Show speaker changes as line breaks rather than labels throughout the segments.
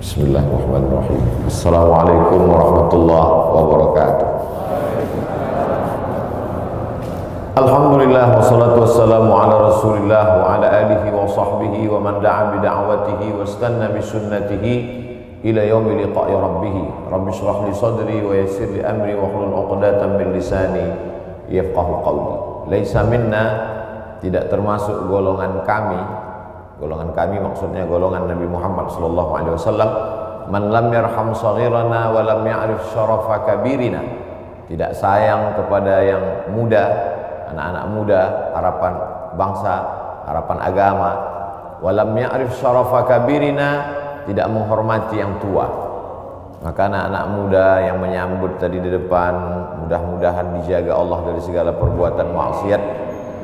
Bismillahirrahmanirrahim. Assalamualaikum warahmatullahi wabarakatuh. Alhamdulillah wassalatu wassalamu ala rasulillah wa ala alihi wa sahbihi wa man da'a bida'watihi wa istanna bisunnatihi ila yaumi liqa'i rabbih. Rabbi shrah li sadri wa yassir li amri wa hlul 'uqdatam min lisani yafqahu qawli. Laisa minna, tidak termasuk golongan kami. Golongan kami maksudnya golongan Nabi Muhammad sallallahu alaihi wasallam, man lam yarham saghirana wa lam ya'rif syarafa kabirina. Tidak sayang kepada yang muda, anak-anak muda, harapan bangsa, harapan agama. Wa lam ya'rif syarafa kabirina, tidak menghormati yang tua. Maka anak-anak muda yang menyambut tadi di depan, mudah-mudahan dijaga Allah dari segala perbuatan maksiat,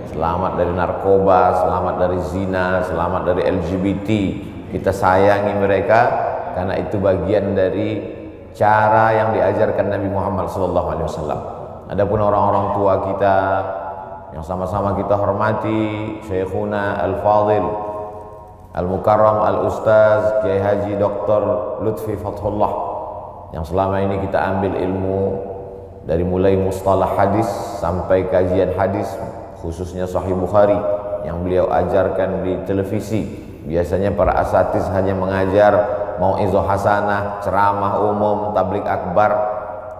selamat dari narkoba, selamat dari zina, selamat dari LGBT. Kita sayangi mereka karena itu bagian dari cara yang diajarkan Nabi Muhammad SAW. Adapun orang-orang tua kita yang sama-sama kita hormati, Syekhuna Al-Fadil Al-Mukarram Al-Ustaz Kiai Haji Dr. Lutfi Fathullah, yang selama ini kita ambil ilmu dari mulai mustalah hadis sampai kajian hadis, khususnya Sahih Bukhari yang beliau ajarkan di televisi. Biasanya para asatiz hanya mengajar mau'izah hasanah, ceramah umum, tablik akbar.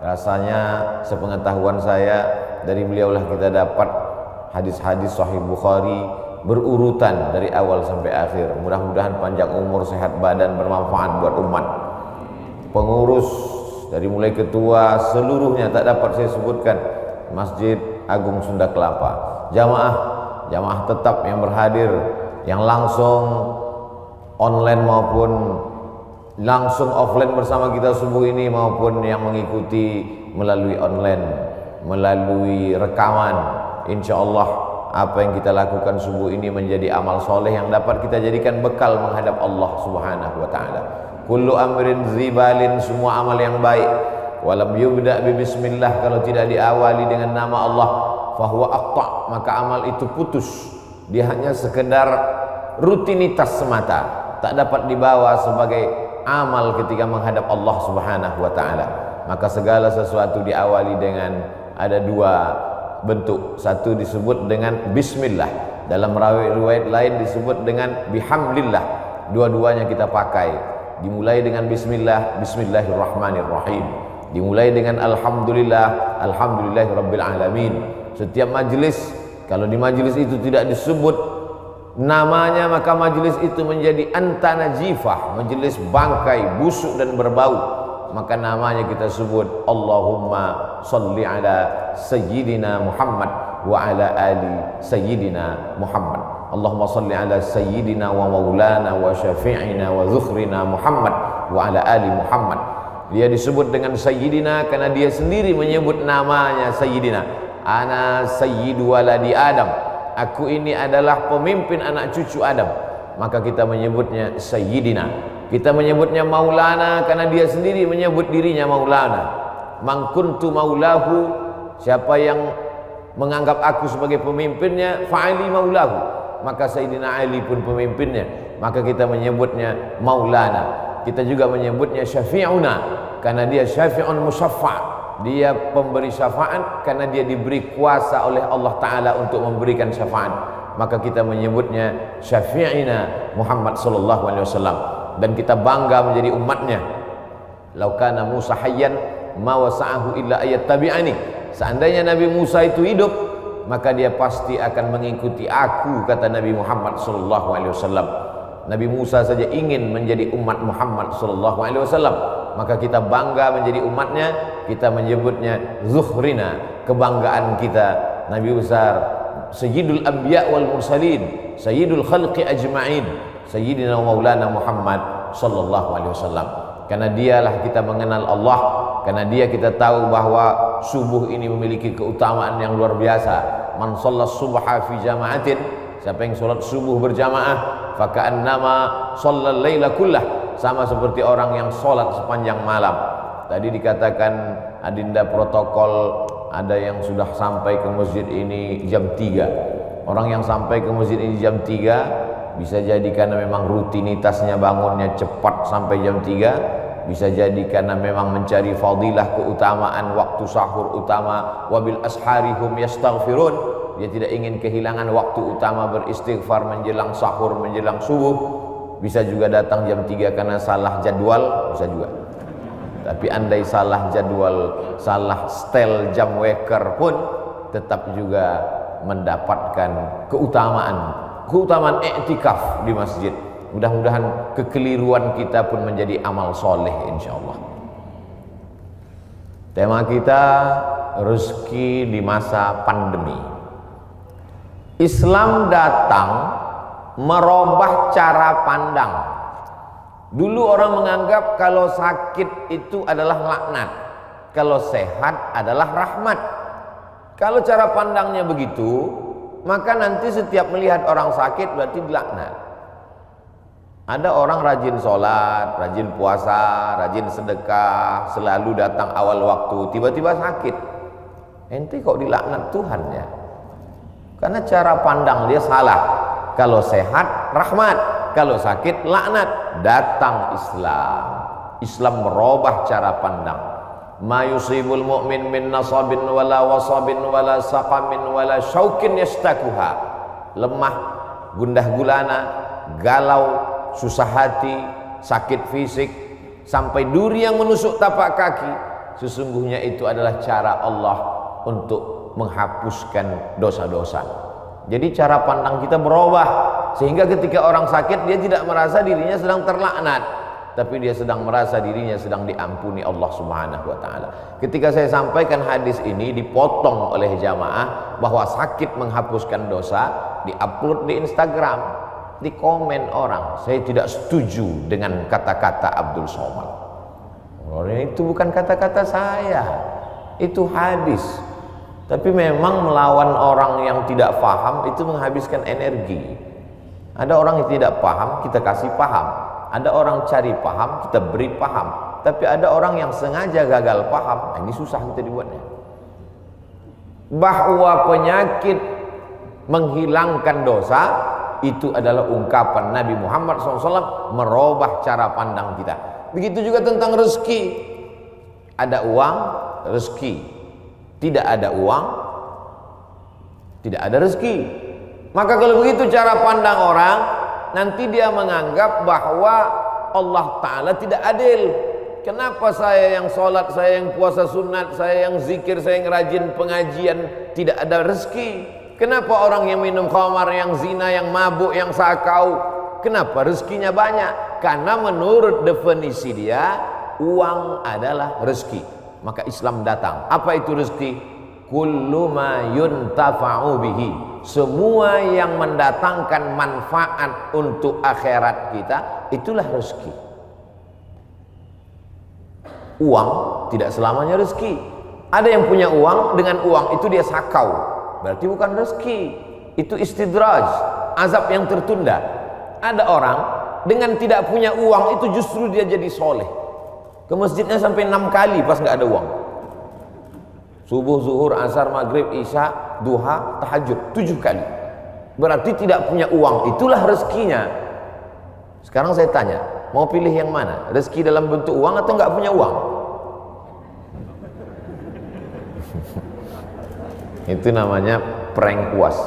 Rasanya sepengetahuan saya dari beliaulah kita dapat hadis-hadis Sahih Bukhari berurutan dari awal sampai akhir. Mudah-mudahan panjang umur, sehat badan, bermanfaat buat umat. Pengurus dari mulai ketua seluruhnya tak dapat saya sebutkan. Masjid Agung Sunda Kelapa, jamaah tetap yang berhadir, yang langsung online maupun langsung offline bersama kita subuh ini, maupun yang mengikuti melalui online, melalui rekaman. Insya Allah apa yang kita lakukan subuh ini menjadi amal soleh yang dapat kita jadikan bekal menghadap Allah Subhanahu wa ta'ala. Kullu amrin zibalin, semua amal yang baik, walam yubda bi bismillah, kalau tidak diawali dengan nama Allah, fahuwa aqta, maka amal itu putus. Dia hanya sekedar rutinitas semata, tak dapat dibawa sebagai amal ketika menghadap Allah Subhanahu wa ta'ala. Maka segala sesuatu diawali dengan ada dua bentuk. Satu disebut dengan bismillah, dalam riwayat lain disebut dengan bihamdillah. Dua-duanya kita pakai. Dimulai dengan bismillah, bismillahirrahmanirrahim. Dimulai dengan alhamdulillah, alhamdulillahirabbil alamin. Setiap majelis, kalau di majelis itu tidak disebut namanya, maka majelis itu menjadi anta najifah, majelis bangkai, busuk dan berbau. Maka namanya kita sebut Allahumma salli ala sayyidina Muhammad wa ala ali sayyidina Muhammad. Allahumma salli ala sayyidina wa maulana wa syafi'ina wa dzukhrina Muhammad wa ala ali Muhammad. Dia disebut dengan sayyidina karena dia sendiri menyebut namanya sayyidina. Ana sayyidu waladi Adam, aku ini adalah pemimpin anak cucu Adam. Maka kita menyebutnya sayyidina. Kita menyebutnya maulana karena dia sendiri menyebut dirinya maulana. Man kuntu maulahu, siapa yang menganggap aku sebagai pemimpinnya, fa'ali maulahu, maka Sayyidina Ali pun pemimpinnya. Maka kita menyebutnya maulana. Kita juga menyebutnya syafi'una karena dia syafi'un musyaffa', dia pemberi syafaat karena dia diberi kuasa oleh Allah Ta'ala untuk memberikan syafaat. Maka kita menyebutnya syafi'ina Muhammad sallallahu alaihi wasallam, dan kita bangga menjadi umatnya. Lau kana Musa hayyan ma wasa'ahu illa ayat tabi'ani. Seandainya Nabi Musa itu hidup, maka dia pasti akan mengikuti aku, kata Nabi Muhammad sallallahu alaihi wasallam. Nabi Musa saja ingin menjadi umat Muhammad sallallahu alaihi wasallam, maka kita bangga menjadi umatnya. Kita menyebutnya zuhrina, kebanggaan kita. Nabi besar, sayyidul anbiya wal mursalin, sayyidul khalqi ajma'in, sayyidina maulana Muhammad sallallahu alaihi wasallam. Karena dialah kita mengenal Allah, karena dia kita tahu bahwa subuh ini memiliki keutamaan yang luar biasa. Man shallas subha fi jama'atin, siapa yang sholat subuh berjamaah, faka'annama shallal laila kullah, sama seperti orang yang sholat sepanjang malam. Tadi dikatakan adinda protokol, ada yang sudah sampai ke masjid ini jam 3. Orang yang sampai ke masjid ini jam 3 bisa jadi karena memang rutinitasnya bangunnya cepat sampai jam 3, bisa jadi karena memang mencari fadilah keutamaan waktu sahur utama, wabil asharihum yastaghfirun, dia tidak ingin kehilangan waktu utama beristighfar menjelang sahur, menjelang subuh. Bisa juga datang jam 3 karena salah jadwal, bisa juga. Tapi andai salah jadwal, salah setel jam waker pun tetap juga mendapatkan keutamaan i'tikaf di masjid. Mudah-mudahan kekeliruan kita pun menjadi amal soleh insyaallah. Tema kita rezeki di masa pandemi. Islam datang merubah cara pandang. Dulu orang menganggap kalau sakit itu adalah laknat, kalau sehat adalah rahmat. Kalau cara pandangnya begitu, maka nanti setiap melihat orang sakit berarti dilaknat. Ada orang rajin sholat, rajin puasa, rajin sedekah, selalu datang awal waktu, tiba-tiba sakit. Ente kok dilaknat Tuhan ya? Karena cara pandang dia salah. Kalau sehat rahmat, kalau sakit laknat. Datang Islam, Islam merubah cara pandang. Ma yusibul mu'min min nasabin wala wasabin wala saqamin wala syaukin yastakuha. Lemah, gundah gulana, galau, susah hati, sakit fisik, sampai duri yang menusuk tapak kaki, sesungguhnya itu adalah cara Allah untuk menghapuskan dosa-dosa. Jadi cara pandang kita berubah, sehingga ketika orang sakit dia tidak merasa dirinya sedang terlaknat, tapi dia sedang merasa dirinya sedang diampuni Allah Subhanahu wa taala. Ketika saya sampaikan hadis ini, dipotong oleh jamaah bahwa sakit menghapuskan dosa, diupload di Instagram, di komen orang, saya tidak setuju dengan kata-kata Abdul Somad. Itu bukan kata-kata saya, itu hadis. Tapi memang melawan orang yang tidak paham itu menghabiskan energi. Ada orang yang tidak paham, kita kasih paham. Ada orang cari paham, kita beri paham. Tapi ada orang yang sengaja gagal paham, ini susah kita dibuatnya. Bahwa penyakit menghilangkan dosa itu adalah ungkapan Nabi Muhammad SAW merubah cara pandang kita. Begitu juga tentang rezeki. Ada uang, rezeki. Tidak ada uang, tidak ada rezeki. Maka kalau begitu cara pandang orang, nanti dia menganggap bahwa Allah Ta'ala tidak adil. Kenapa saya yang sholat, saya yang puasa sunat, saya yang zikir, saya yang rajin pengajian tidak ada rezeki? Kenapa orang yang minum khamar, yang zina, yang mabuk, yang sakau, kenapa rezekinya banyak? Karena menurut definisi dia, uang adalah rezeki. Maka Islam datang. Apa itu rezeki? Kullu ma yuntafa'u bihi. Semua yang mendatangkan manfaat untuk akhirat kita, itulah rezeki. Uang tidak selamanya rezeki. Ada yang punya uang, dengan uang itu dia sakau, berarti bukan rezeki. Itu istidraj, azab yang tertunda. Ada orang dengan tidak punya uang itu justru dia jadi soleh. Ke masjidnya sampai 6 kali pas nggak ada uang. Subuh, zuhur, asar, maghrib, isya, duha, tahajud 7 kali. Berarti tidak punya uang, itulah rezekinya. Sekarang saya tanya, mau pilih yang mana? Rezeki dalam bentuk uang atau nggak punya uang? Itu namanya prank puas.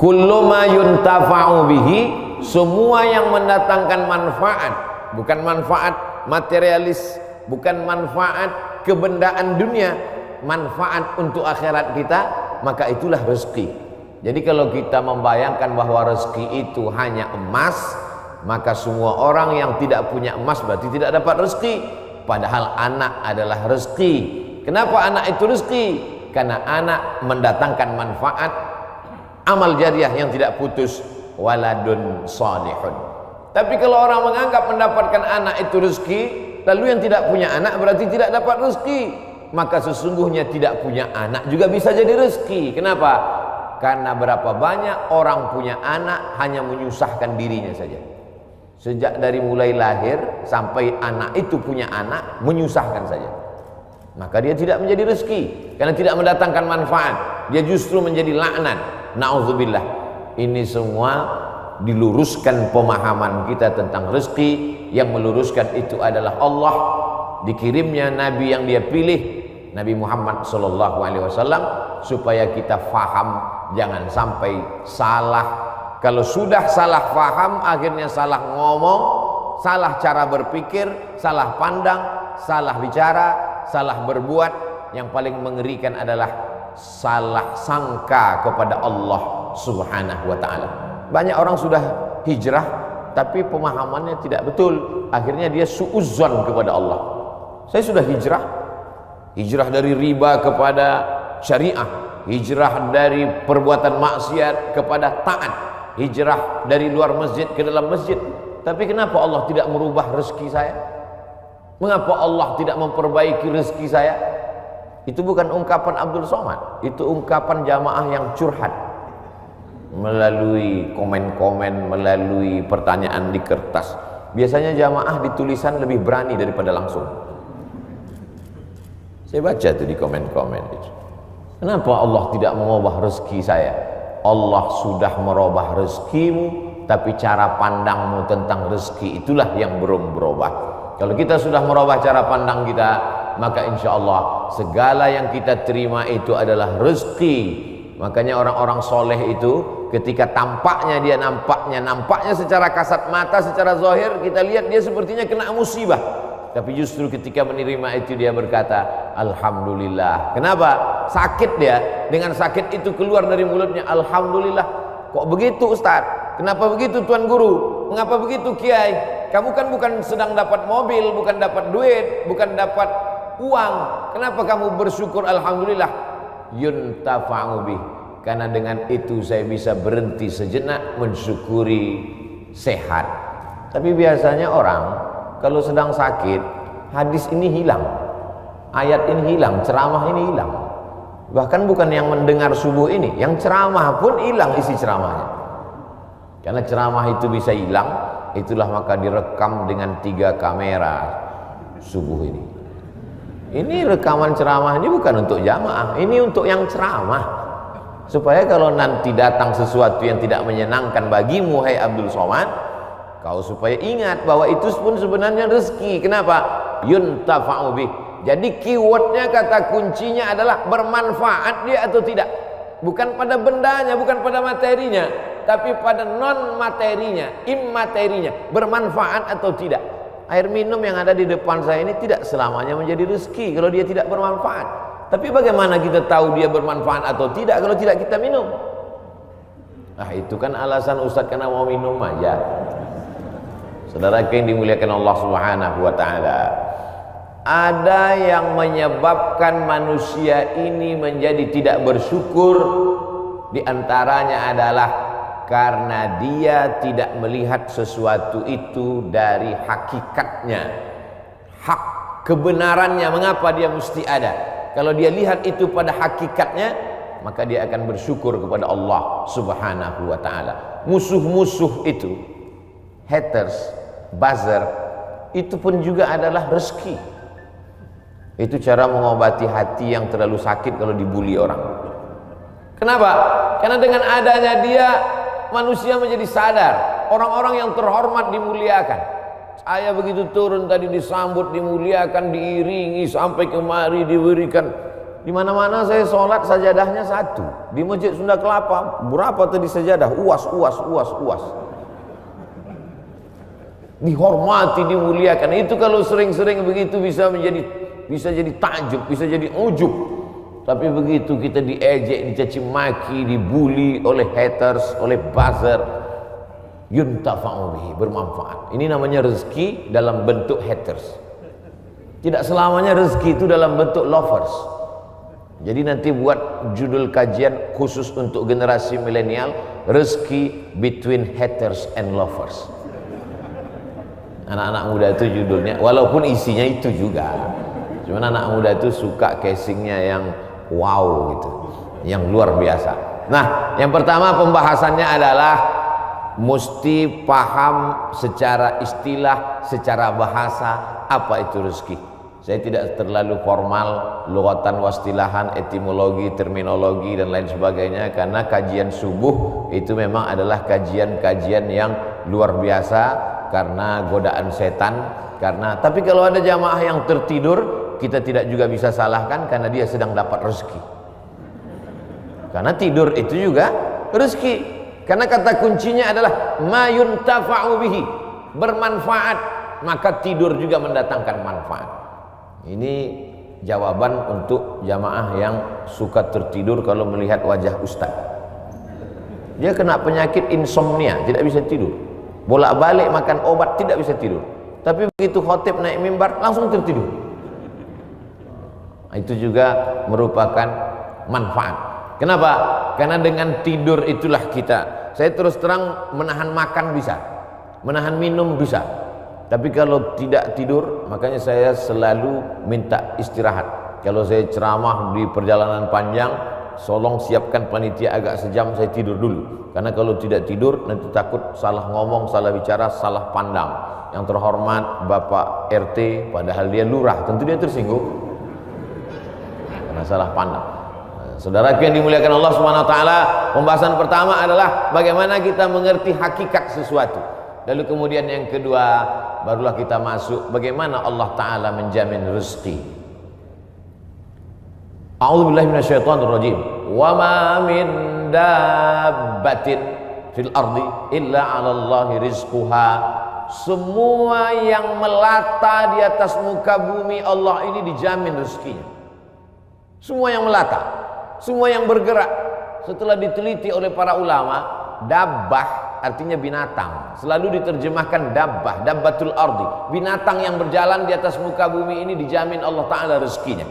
Kullu ma yuntafa'u bihi, semua yang mendatangkan manfaat, bukan manfaat materialis, bukan manfaat kebendaan dunia, manfaat untuk akhirat kita, maka itulah rezeki. Jadi kalau kita membayangkan bahwa rezeki itu hanya emas, maka semua orang yang tidak punya emas berarti tidak dapat rezeki. Padahal anak adalah rezeki. Kenapa anak itu rezeki? Karena anak mendatangkan manfaat, amal jariah yang tidak putus, waladun salihun. Tapi kalau orang menganggap mendapatkan anak itu rezeki, lalu yang tidak punya anak berarti tidak dapat rezeki, maka sesungguhnya tidak punya anak juga bisa jadi rezeki. Kenapa? Karena berapa banyak orang punya anak hanya menyusahkan dirinya saja. Sejak dari mulai lahir sampai anak itu punya anak, menyusahkan saja. Maka dia tidak menjadi rezeki, karena tidak mendatangkan manfaat. Dia justru menjadi laknat. Na'udzubillah. Ini semua diluruskan pemahaman kita tentang rezeki. Yang meluruskan itu adalah Allah. Dikirimnya Nabi yang dia pilih, Nabi Muhammad SAW, supaya kita faham, jangan sampai salah. Kalau sudah salah faham, akhirnya salah ngomong, salah cara berpikir, salah pandang, salah bicara, salah berbuat. Yang paling mengerikan adalah salah sangka kepada Allah Subhanahu wa ta'ala. Banyak orang sudah hijrah tapi pemahamannya tidak betul, akhirnya dia suudzon kepada Allah. Saya sudah hijrah dari riba kepada syariah, hijrah dari perbuatan maksiat kepada taat, hijrah dari luar masjid ke dalam masjid. Tapi kenapa Allah tidak merubah rezeki saya? Mengapa Allah tidak memperbaiki rezeki saya? Itu bukan ungkapan Abdul Somad, itu ungkapan jamaah yang curhat melalui komen-komen, melalui pertanyaan di kertas. Biasanya jamaah di tulisan lebih berani daripada langsung. Saya baca tuh di komen-komen itu. Kenapa Allah tidak mengubah rezeki saya? Allah sudah merubah rezekimu, tapi cara pandangmu tentang rezeki itulah yang belum berubah. Kalau kita sudah merubah cara pandang kita, maka insya Allah segala yang kita terima itu adalah rezeki. Makanya orang-orang soleh itu ketika tampaknya dia nampaknya secara kasat mata, secara zahir kita lihat dia sepertinya kena musibah. Tapi justru ketika menerima itu dia berkata alhamdulillah. Kenapa? Sakit dia, dengan sakit itu keluar dari mulutnya alhamdulillah. Kok begitu Ustaz? Kenapa begitu Tuan Guru? Mengapa begitu Kiai? Kamu kan bukan sedang dapat mobil, bukan dapat duit, bukan dapat uang. Kenapa kamu bersyukur alhamdulillah? Yuntafa'u bih. Karena dengan itu saya bisa berhenti sejenak mensyukuri sehat. Tapi biasanya orang kalau sedang sakit, hadis ini hilang, ayat ini hilang, ceramah ini hilang. Bahkan bukan yang mendengar subuh ini, yang ceramah pun hilang isi ceramahnya. Karena ceramah itu bisa hilang, itulah maka direkam dengan 3 kamera subuh ini. Ini rekaman ceramah ini bukan untuk jamaah, ini untuk yang ceramah. Supaya kalau nanti datang sesuatu yang tidak menyenangkan bagimu, hai Abdul Somad, kau supaya ingat bahwa itu pun sebenarnya rezeki. Kenapa? Yuntafa'u bih. Jadi keywordnya, kata kuncinya adalah bermanfaat dia atau tidak. Bukan pada bendanya, bukan pada materinya, tapi pada non materinya, immaterinya, bermanfaat atau tidak. Air minum yang ada di depan saya ini tidak selamanya menjadi rezeki kalau dia tidak bermanfaat. Tapi bagaimana kita tahu dia bermanfaat atau tidak kalau tidak kita minum? Nah itu kan alasan Ustaz karena mau minum aja. Saudara yang dimuliakan Allah Subhanahu wa ta'ala, ada yang menyebabkan manusia ini menjadi tidak bersyukur. Di antaranya adalah karena dia tidak melihat sesuatu itu dari hakikatnya, hak kebenarannya. Mengapa dia mesti ada? Kalau dia lihat itu pada hakikatnya, maka dia akan bersyukur kepada Allah Subhanahu wa ta'ala. Musuh-musuh itu, haters, buzzer, itu pun juga adalah rezeki. Itu cara mengobati hati yang terlalu sakit kalau dibully orang. Kenapa? Karena dengan adanya dia, manusia menjadi sadar. Orang-orang yang terhormat dimuliakan. Saya begitu turun tadi disambut, dimuliakan, diiringi sampai kemari diberikan. Di mana-mana saya sholat sajadahnya 1. Di Masjid Sunda Kelapa berapa tadi sajadah? Uas. dihormati, dimuliakan. Itu kalau sering-sering begitu bisa jadi takjub, bisa jadi ujub. Tapi begitu kita diejek, dicaci maki, dibully oleh haters, oleh buzzer, yuntafa'u bihi, bermanfaat. Ini namanya rezeki dalam bentuk haters. Tidak selamanya rezeki itu dalam bentuk lovers. Jadi nanti buat judul kajian khusus untuk generasi milenial, rezeki between haters and lovers. Anak-anak muda itu judulnya, walaupun isinya itu juga. Cuman anak muda itu suka casingnya yang wow gitu, yang luar biasa. Nah, yang pertama pembahasannya adalah mesti paham secara istilah, secara bahasa apa itu rezeki. Saya tidak terlalu formal, lughatan wastilahan, etimologi, terminologi dan lain sebagainya, karena kajian subuh itu memang adalah kajian-kajian yang luar biasa karena godaan setan. Tapi kalau ada jamaah yang tertidur, kita tidak juga bisa salahkan karena dia sedang dapat rezeki. Karena tidur itu juga rezeki. Karena kata kuncinya adalah ma yuntafa'u bihi, bermanfaat, maka tidur juga mendatangkan manfaat. Ini jawaban untuk jamaah yang suka tertidur kalau melihat wajah ustaz. Dia kena penyakit insomnia, tidak bisa tidur. Bolak-balik makan obat, tidak bisa tidur. Tapi begitu khotib naik mimbar, langsung tertidur. Itu juga merupakan manfaat. Kenapa? Karena dengan tidur itulah kita. Saya terus terang menahan makan bisa, menahan minum bisa. Tapi kalau tidak tidur, makanya saya selalu minta istirahat. Kalau saya ceramah di perjalanan panjang, tolong siapkan panitia agak sejam, saya tidur dulu. Karena kalau tidak tidur, nanti takut salah ngomong, salah bicara, salah pandang. Yang terhormat Bapak RT, padahal dia lurah, tentu dia tersinggung karena salah pandang. Saudaraku yang dimuliakan Allah Subhanahu wa taala, pembahasan pertama adalah bagaimana kita mengerti hakikat sesuatu. Lalu kemudian yang kedua, barulah kita masuk bagaimana Allah taala menjamin rezeki. A'udzubillahi minasyaitonirrajim. Wa ma min dabbatin fil ardi illa 'alallahi rizquha. Semua yang melata di atas muka bumi Allah ini dijamin rezekinya. Semua yang melata, semua yang bergerak. Setelah diteliti oleh para ulama, dabbah artinya binatang, selalu diterjemahkan dabbah, dabbatul ardi, binatang yang berjalan di atas muka bumi ini dijamin Allah taala rezekinya.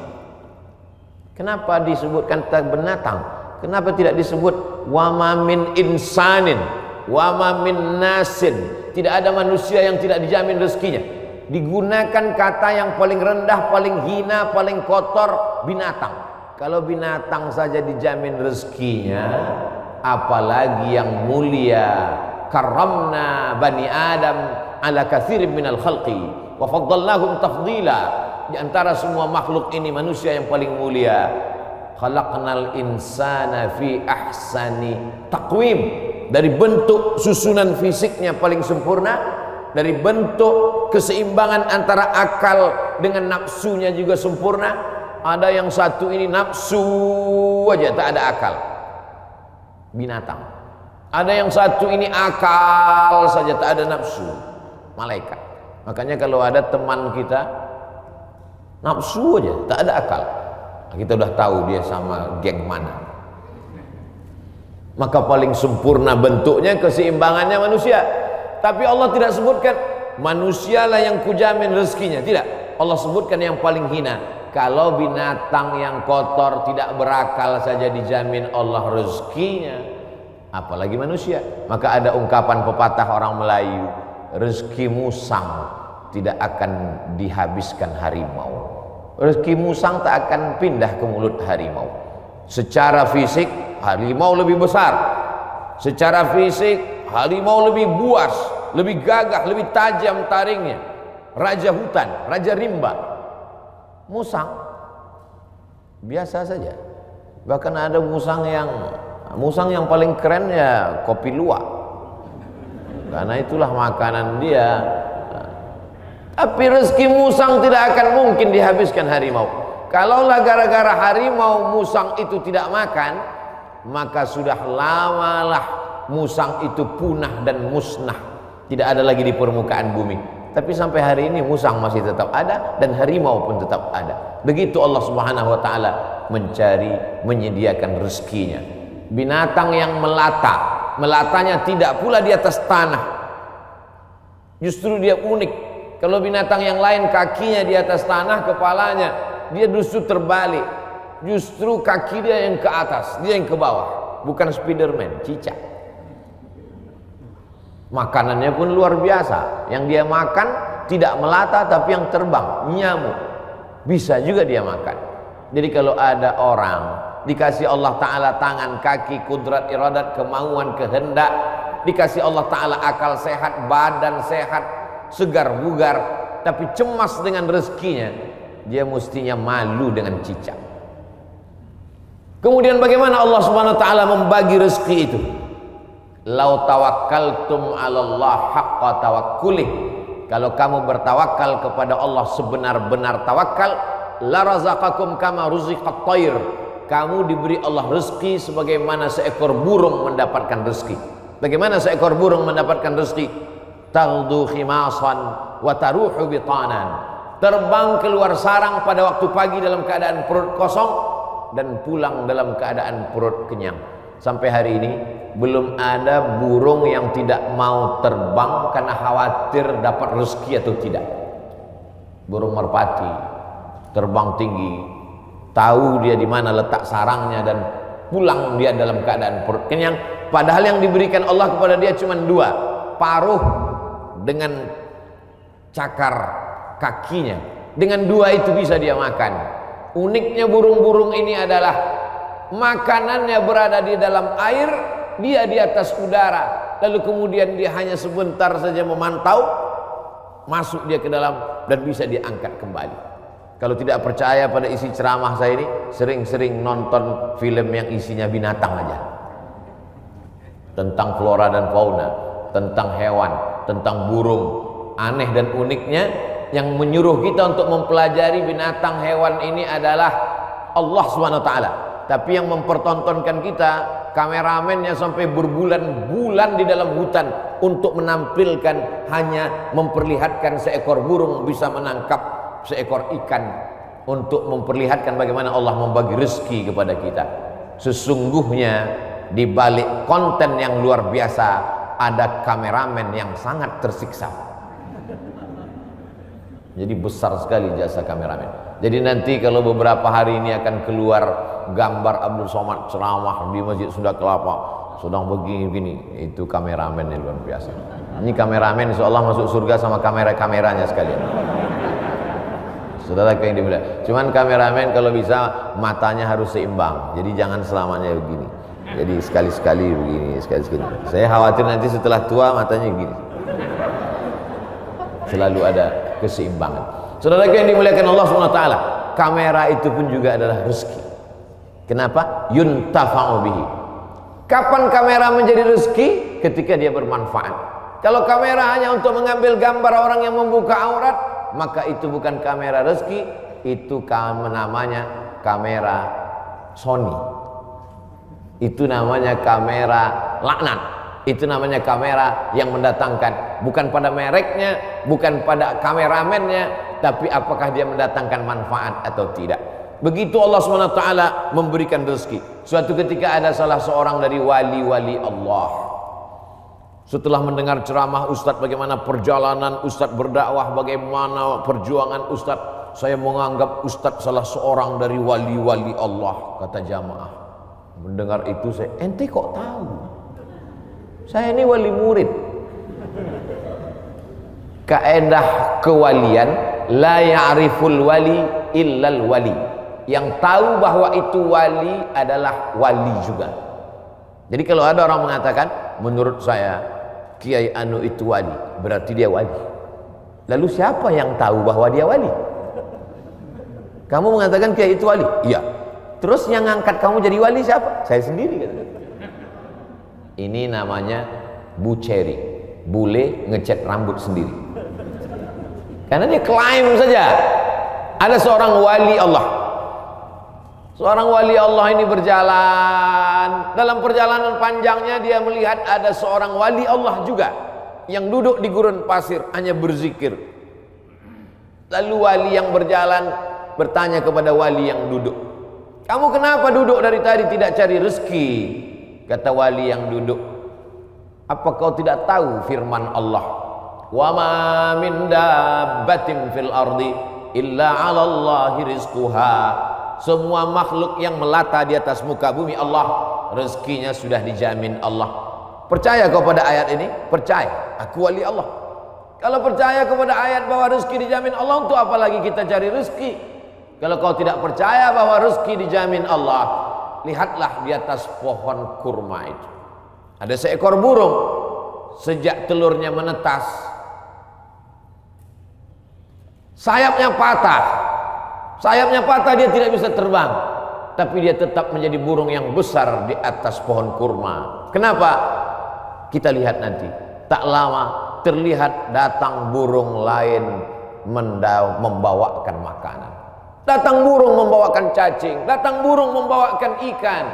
Kenapa disebutkan binatang? Kenapa tidak disebut wa ma min insanin, wa ma min nasin? Tidak ada manusia yang tidak dijamin rezekinya. Digunakan kata yang paling rendah, paling hina, paling kotor, binatang. Kalau binatang saja dijamin rezekinya, apalagi yang mulia. Karramna bani Adam ala katsirin minal khalqi wa faddalnahum tafdila. Di antara semua makhluk ini manusia yang paling mulia. Khalaqnal insana fi ahsani taqwim. Dari bentuk susunan fisiknya paling sempurna, dari bentuk keseimbangan antara akal dengan nafsunya juga sempurna. Ada yang satu ini nafsu aja, tak ada akal, binatang. Ada yang satu ini akal saja, tak ada nafsu, malaikat. Makanya kalau ada teman kita nafsu aja, tak ada akal, kita udah tahu dia sama geng mana. Maka paling sempurna bentuknya, keseimbangannya manusia. Tapi Allah tidak sebutkan manusialah yang kujamin rezekinya, tidak. Allah sebutkan yang paling hina. Kalau binatang yang kotor tidak berakal saja dijamin Allah rezekinya, apalagi manusia. Maka ada ungkapan pepatah orang Melayu, rezeki musang tidak akan dihabiskan harimau. Rezeki musang tak akan pindah ke mulut harimau. Secara fisik harimau lebih besar, secara fisik harimau lebih buas, lebih gagah, lebih tajam taringnya. Raja hutan, raja rimba. Musang biasa saja. Bahkan ada musang yang paling keren ya kopi luwak, karena itulah makanan dia. Tapi rezeki musang tidak akan mungkin dihabiskan harimau. Kalaulah gara-gara harimau musang itu tidak makan, maka sudah lamalah musang itu punah dan musnah. tidak ada lagi di permukaan bumi. Tapi sampai hari ini musang masih tetap ada dan harimau pun tetap ada. Begitu Allah Subhanahu wa taala mencari, menyediakan rezekinya. Binatang yang melata, melatanya tidak pula di atas tanah. Justru dia unik. Kalau binatang yang lain kakinya di atas tanah, kepalanya, dia justru terbalik. Justru kaki dia yang ke atas, dia yang ke bawah. Bukan Spiderman, cicak. Makanannya pun luar biasa. Yang dia makan tidak melata tapi yang terbang, nyamuk. Bisa juga dia makan. Jadi kalau ada orang dikasih Allah Ta'ala tangan, kaki, kudrat, iradat, kemauan, kehendak, dikasih Allah Ta'ala akal sehat, badan sehat, segar bugar, tapi cemas dengan rezekinya, dia mestinya malu dengan cicak. Kemudian bagaimana Allah Subhanahu wa taala membagi rezeki itu? Lau tawakkaltum 'alallah haqqa tawakkulih. Kalau kamu bertawakal kepada Allah sebenar-benar tawakal, la razaqakum kama ruziqat thair. Kamu diberi Allah rezeki sebagaimana seekor burung mendapatkan rezeki. Bagaimana seekor burung mendapatkan rezeki? Taghdu khimasan wa taruhu bitanan. Terbang keluar sarang pada waktu pagi dalam keadaan perut kosong dan pulang dalam keadaan perut kenyang. Sampai hari ini belum ada burung yang tidak mau terbang karena khawatir dapat rezeki atau tidak. Burung merpati terbang tinggi, tahu dia di mana letak sarangnya dan pulang dia dalam keadaan perut kenyang. Padahal yang diberikan Allah kepada dia cuma dua, paruh dengan cakar kakinya. Dengan dua itu bisa dia makan. Uniknya burung-burung ini adalah makanannya berada di dalam air, dia di atas udara, lalu kemudian dia hanya sebentar saja memantau, masuk dia ke dalam dan bisa diangkat kembali. Kalau tidak percaya pada isi ceramah saya ini, sering-sering nonton film yang isinya binatang aja, tentang flora dan fauna, tentang hewan, tentang burung. Aneh dan uniknya, yang menyuruh kita untuk mempelajari binatang hewan ini adalah Allah SWT. Tapi yang mempertontonkan kita, kameramennya sampai berbulan-bulan di dalam hutan untuk menampilkan, hanya memperlihatkan seekor burung bisa menangkap seekor ikan, untuk memperlihatkan bagaimana Allah membagi rezeki kepada kita. Sesungguhnya di balik konten yang luar biasa ada kameramen yang sangat tersiksa. Jadi besar sekali jasa kameramen. Jadi nanti kalau beberapa hari ini akan keluar gambar Abdul Somad ceramah di Masjid Sunda Kelapa, sedang begini-begini, itu kameramen yang luar biasa. Ini kameramen insya Allah masuk surga sama kamera-kameranya sekalian. Saudara yang dimuliakan. Cuman kameramen kalau bisa matanya harus seimbang. Jadi jangan selamanya begini. Jadi sekali-sekali begini, sekali-sekali. Saya khawatir nanti setelah tua matanya begini. Selalu ada keseimbangan. Saudara yang dimuliakan Allah SWT, kamera itu pun juga adalah rezeki. Kenapa? Yuntafa'u bihi. Kapan kamera menjadi rezeki? Ketika dia bermanfaat. Kalau kamera hanya untuk mengambil gambar orang yang membuka aurat, maka itu bukan kamera rezeki, itu namanya kamera Sony. Itu namanya kamera laknat. Itu namanya kamera yang mendatangkan, bukan pada mereknya, bukan pada kameramennya, tapi apakah dia mendatangkan manfaat atau tidak. Begitu Allah SWT memberikan rezeki. Suatu ketika ada salah seorang dari wali-wali Allah, setelah mendengar ceramah Ustadz, bagaimana perjalanan Ustadz berdakwah, bagaimana perjuangan Ustadz, saya menganggap Ustadz salah seorang dari wali-wali Allah. Kata jamaah, mendengar itu saya, ente kok tahu? Saya ini wali murid. Kaedah kewalian, la ya'riful wali illal wali. Yang tahu bahwa itu wali adalah wali juga. Jadi kalau ada orang mengatakan, menurut saya Kiai Anu itu wali, berarti dia wali. Lalu siapa yang tahu bahwa dia wali? Kamu mengatakan Kiai itu wali? Iya. Terus yang ngangkat kamu jadi wali siapa? Saya sendiri. Ini namanya buceri, bule ngecat rambut sendiri. Karena dia klaim saja ada seorang wali Allah. Seorang wali Allah ini berjalan, dalam perjalanan panjangnya dia melihat ada seorang wali Allah juga. yang duduk di gurun pasir hanya berzikir. Lalu wali yang berjalan bertanya kepada wali yang duduk, kamu kenapa duduk dari tadi tidak cari rezeki? Kata wali yang duduk, apa kau tidak tahu firman Allah, wa ma min dabbatin fil ardi illa 'ala Allahi rizquha. Semua makhluk yang melata di atas muka bumi Allah, rezekinya sudah dijamin Allah. Percaya kau pada ayat ini? Percaya, aku wali Allah. Kalau percaya kepada ayat bahwa rezeki dijamin Allah, untuk apa lagi kita cari rezeki? Kalau kau tidak percaya bahwa rezeki dijamin Allah, lihatlah di atas pohon kurma itu. Ada seekor burung, sejak telurnya menetas, sayapnya patah. Sayapnya patah, dia tidak bisa terbang. Tapi dia tetap menjadi burung yang besar di atas pohon kurma. Kenapa? Kita lihat nanti. Tak lama terlihat datang burung lain membawakan makanan. Datang burung membawakan cacing, datang burung membawakan ikan.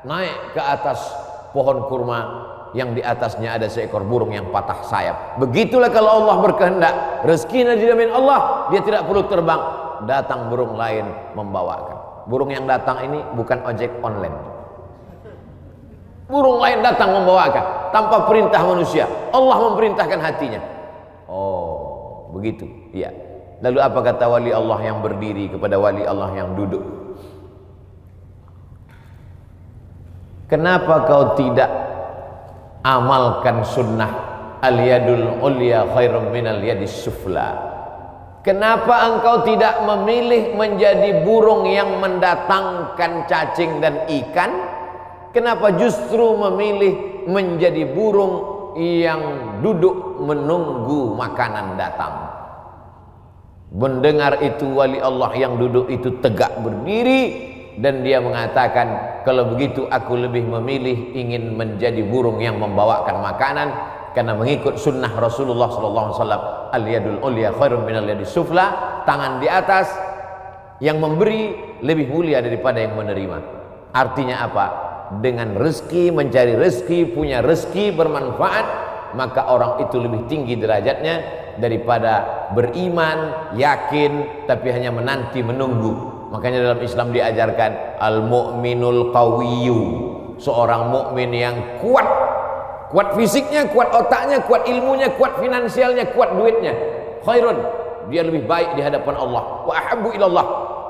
Naik ke atas pohon kurma yang di atasnya ada seekor burung yang patah sayap. Begitulah kalau Allah berkehendak, rezekinya dijamin Allah, dia tidak perlu terbang. Datang burung lain membawakan. Burung yang datang ini bukan ojek online. Burung lain datang membawakan tanpa perintah manusia. Allah memerintahkan hatinya. Oh, begitu. Iya. Lalu apa kata wali Allah yang berdiri kepada wali Allah yang duduk? Kenapa kau tidak amalkan sunnah al-yadul ulya khairum minal yadis sufla? Kenapa engkau tidak memilih menjadi burung yang mendatangkan cacing dan ikan? Kenapa justru memilih menjadi burung yang duduk menunggu makanan datang? Mendengar itu wali Allah yang duduk itu tegak berdiri dan dia mengatakan, kalau begitu aku lebih memilih ingin menjadi burung yang membawakan makanan, karena mengikut sunnah Rasulullah SAW. Al-yadul ulya khairum minal yadis sufla. Tangan di atas yang memberi lebih mulia daripada yang menerima. Artinya apa? Dengan rezeki, mencari rezeki, punya rezeki bermanfaat, maka orang itu lebih tinggi derajatnya daripada beriman, yakin, tapi hanya menanti, menunggu. Makanya dalam Islam diajarkan al-mu'minul qawiyyu, seorang mukmin yang kuat. Kuat fisiknya, kuat otaknya, kuat ilmunya, kuat finansialnya, kuat duitnya. Khairun, dia lebih baik di hadapan Allah. Wa ahabbu ilallah,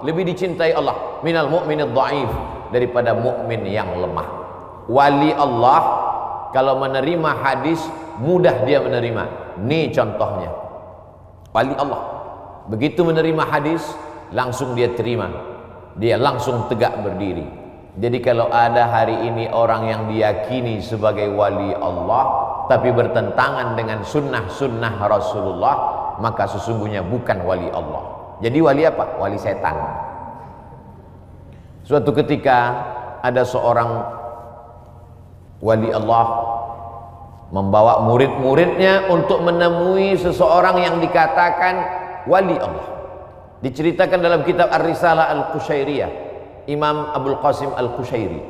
lebih dicintai Allah minal mu'minid dhaif, daripada mukmin yang lemah. Wali Allah kalau menerima hadis mudah dia menerima. Ini contohnya. Wali Allah begitu menerima hadis langsung dia terima. Dia langsung tegak berdiri. Jadi kalau ada hari ini orang yang diyakini sebagai wali Allah tapi bertentangan dengan sunnah-sunnah Rasulullah, maka sesungguhnya bukan wali Allah. Jadi wali apa? Wali setan. Suatu ketika ada seorang wali Allah membawa murid-muridnya untuk menemui seseorang yang dikatakan wali Allah. Diceritakan dalam kitab Ar-Risalah Al-Qushairiyah, Imam Abdul Qasim Al-Qushairi.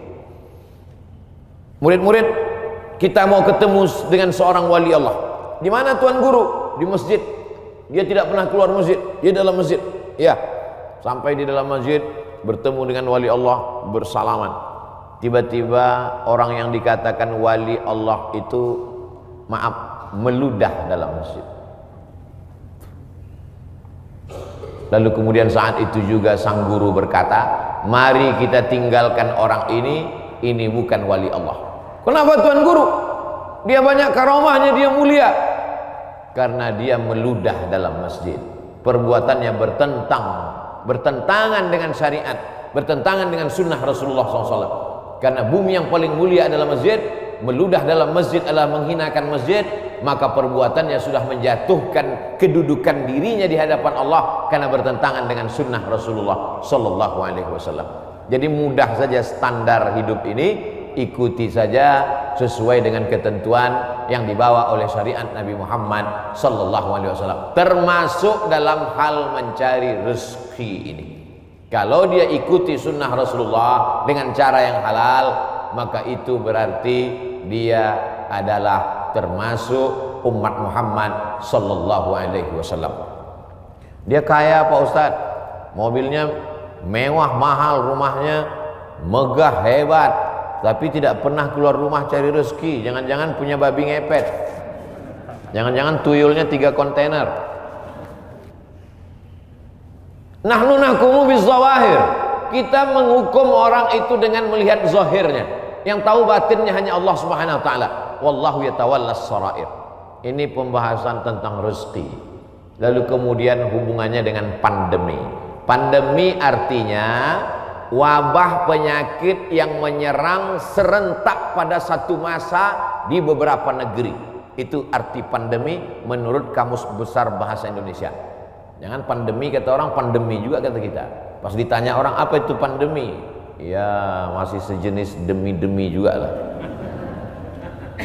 Murid-murid, kita mau ketemu dengan seorang wali Allah. Di mana Tuan Guru? Di masjid. Dia tidak pernah keluar masjid, dia dalam masjid. Ya, sampai di dalam masjid bertemu dengan wali Allah, bersalaman. Tiba-tiba orang yang dikatakan wali Allah itu, maaf, meludah dalam masjid. Lalu kemudian saat itu juga sang guru berkata, mari kita tinggalkan orang ini bukan wali Allah. Kenapa Tuan Guru? Dia banyak karamahnya, dia mulia. Karena dia meludah dalam masjid. Perbuatannya bertentangan dengan syariat, bertentangan dengan sunnah Rasulullah SAW. Karena bumi yang paling mulia adalah masjid, meludah dalam masjid adalah menghinakan masjid, maka perbuatannya sudah menjatuhkan kedudukan dirinya di hadapan Allah karena bertentangan dengan sunnah Rasulullah SAW. Jadi mudah saja standar hidup ini, ikuti saja sesuai dengan ketentuan yang dibawa oleh syariat Nabi Muhammad SAW, termasuk dalam hal mencari rezeki ini. Kalau dia ikuti sunnah Rasulullah dengan cara yang halal, maka itu berarti dia adalah termasuk umat Muhammad sallallahu alaihi wasallam. Dia kaya Pak Ustadz, mobilnya mewah, mahal, rumahnya megah, hebat, tapi tidak pernah keluar rumah cari rezeki. Jangan-jangan punya babi ngepet, jangan-jangan tuyulnya 3 kontainer. Nahnu nahkumu bizawahir, kita menghukum orang itu dengan melihat zahirnya. Yang tahu batinnya hanya Allah Subhanahu wa taala. Wallahu yatawallas sarair. Ini pembahasan tentang rezeki. Lalu kemudian hubungannya dengan pandemi. Pandemi artinya wabah penyakit yang menyerang serentak pada satu masa di beberapa negeri. Itu arti pandemi menurut Kamus Besar Bahasa Indonesia. Jangan pandemi kata orang, pandemi juga kata kita. Pas ditanya orang apa itu pandemi, ya masih sejenis demi-demi juga lah.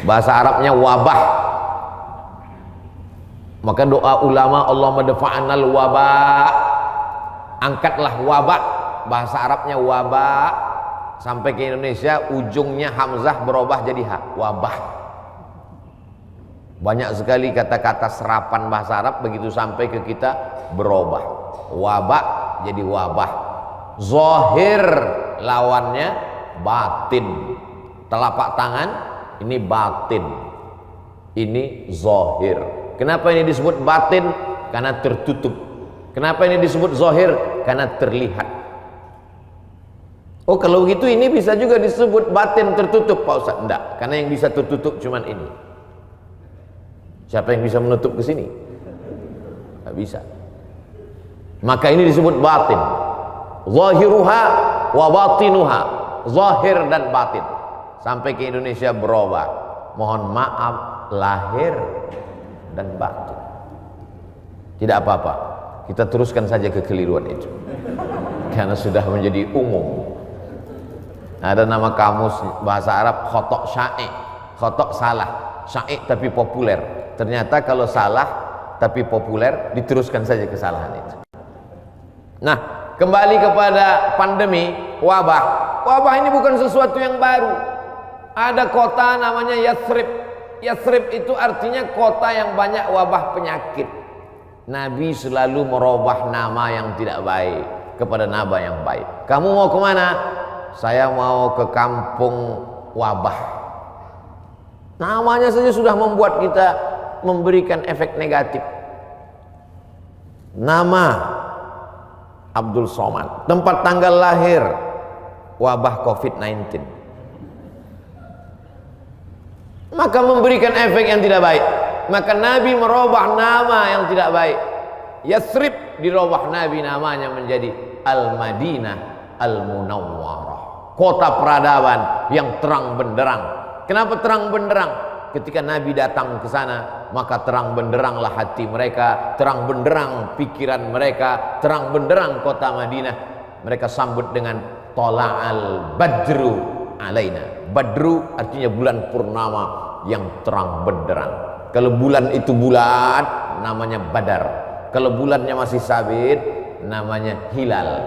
Bahasa Arabnya wabah. Maka doa ulama, Allahumma dafa'anal wabah, angkatlah wabah. Bahasa Arabnya wabah. Sampai ke Indonesia ujungnya hamzah berubah jadi ha, wabah. Banyak sekali kata-kata serapan bahasa Arab begitu sampai ke kita berubah. Wabah jadi wabah. Zahir lawannya batin. Telapak tangan ini batin, ini zahir. Kenapa ini disebut batin? Karena tertutup. Kenapa ini disebut zahir? Karena terlihat. Oh kalau begitu ini bisa juga disebut batin tertutup Pak Ustaz? Enggak, karena yang bisa tertutup cuman ini. Siapa yang bisa menutup ke sini? Enggak bisa. Maka ini disebut batin. Zahiruha wa batinuha, zahir dan batin. Sampai ke Indonesia berubah. Mohon maaf, lahir dan batin. Tidak apa-apa, kita teruskan saja kekeliruan itu karena sudah menjadi umum. Ada nama kamus bahasa Arab khotok sya'i', khotok salah, sya'i' tapi populer. Ternyata kalau salah tapi populer, diteruskan saja kesalahan itu. Nah, kembali kepada pandemi, wabah. Wabah ini bukan sesuatu yang baru. Ada kota namanya Yathrib. Yathrib itu artinya kota yang banyak wabah penyakit. Nabi selalu merubah nama yang tidak baik kepada nama yang baik. Kamu mau kemana? Saya mau ke kampung wabah. Namanya saja sudah membuat kita memberikan efek negatif. Nama Abdul Somad, tempat tanggal lahir wabah COVID-19. Maka memberikan efek yang tidak baik. Maka Nabi merubah nama yang tidak baik. Yathrib dirubah Nabi namanya menjadi Al-Madinah Al-Munawwarah, kota peradaban yang terang benderang. Kenapa terang benderang? Ketika Nabi datang ke sana, maka terang benderanglah hati mereka, terang benderang pikiran mereka, terang benderang kota Madinah. Mereka sambut dengan Tola'al Badru alaina. Badru artinya bulan purnama yang terang benderang. Kalau bulan itu bulat, namanya Badar. Kalau bulannya masih sabit, namanya hilal.